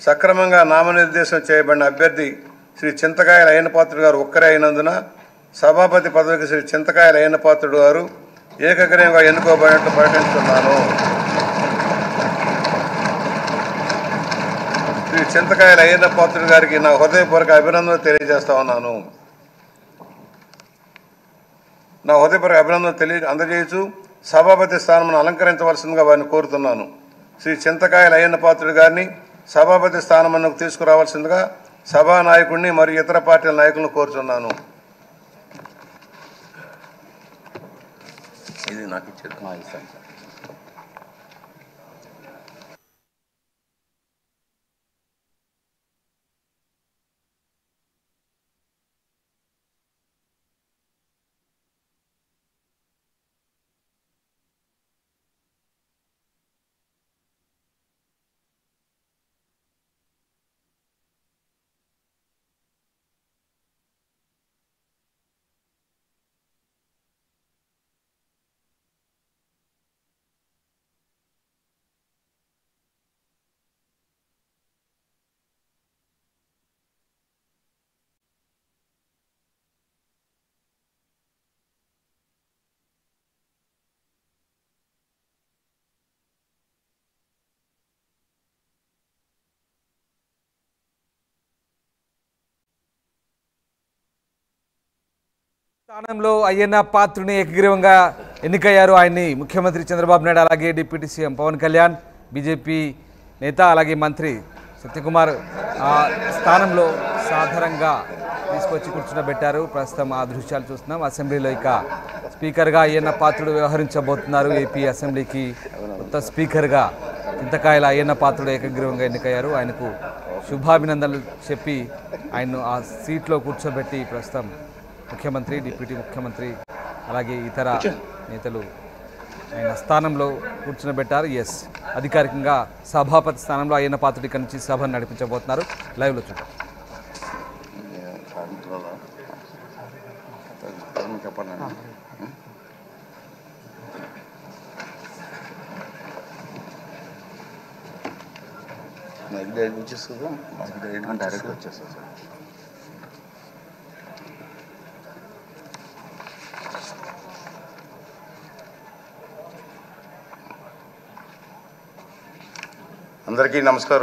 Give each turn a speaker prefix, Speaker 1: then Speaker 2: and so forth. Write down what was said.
Speaker 1: సక్రమంగా నామనిర్దేశం చేయబడిన అభ్యర్థి శ్రీ చింతకాయల అయ్యన్నపాత్రుడు గారు ఒక్కరే అయినందున సభాపతి పదవికి శ్రీ చింతకాయల అయ్యన్నపాత్రుడు గారు ఏకగ్రీవంగా ఎన్నుకోబడినట్లు ప్రకటిస్తున్నాను. శ్రీ చింతకాయల అయ్యన్నపాత్రుడు గారికి నా హృదయపూర్వక అభినందనలు తెలియజేస్తా ఉన్నాను. నా హృదయపూర్వక అభినందనలు అందజేయచ్చు సభాపతి స్థానం అలంకరించవలసిందిగా వారిని కోరుతున్నాను. శ్రీ చింతకాయల అయ్యన్నపాత్రుడు గారిని సభాపతి స్థానమునకు తీసుకురావాల్సిందిగా సభా నాయకుడిని మరియు ఇతర పార్టీల నాయకులను కోరుతున్నాను. ఇది నాకు ఇచ్చేది.
Speaker 2: స్థానంలో అయ్యన్నపాత్రుని ఏకగ్రీవంగా ఎన్నికయ్యారు. ఆయన్ని ముఖ్యమంత్రి చంద్రబాబు నాయుడు, అలాగే deputy CM Pawan Kalyan, BJP నేత అలాగే మంత్రి సత్యకుమార్ స్థానంలో సాధారణంగా తీసుకొచ్చి కూర్చునబెట్టారు. ప్రస్తుతం ఆ దృశ్యాలు చూస్తున్నాం. అసెంబ్లీలో ఇక స్పీకర్గా అయ్యన్నపాత్రుడు వ్యవహరించబోతున్నారు. ఏపీ అసెంబ్లీకి కొత్త స్పీకర్గా చింతకాయల అయ్యన్నపాత్రుడు ఏకగ్రీవంగా ఎన్నికయ్యారు. ఆయనకు శుభాభినందనలు చెప్పి ఆయన్ను ఆ సీట్లో కూర్చోబెట్టి ప్రస్తుతం ముఖ్యమంత్రి, డిప్యూటీ ముఖ్యమంత్రి అలాగే ఇతర నేతలు ఆయన స్థానంలో కూర్చునబెట్టారు. ఎస్, అధికారికంగా సభాపతి స్థానంలో అయ్యన్నపాత్రుడు ఇక్కడి నుంచి సభను నడిపించబోతున్నారు. లైవ్లో చూద్దాం.
Speaker 3: డైరెక్ట్ వచ్చేస్తా సార్.
Speaker 1: అందరికీ నమస్కారం.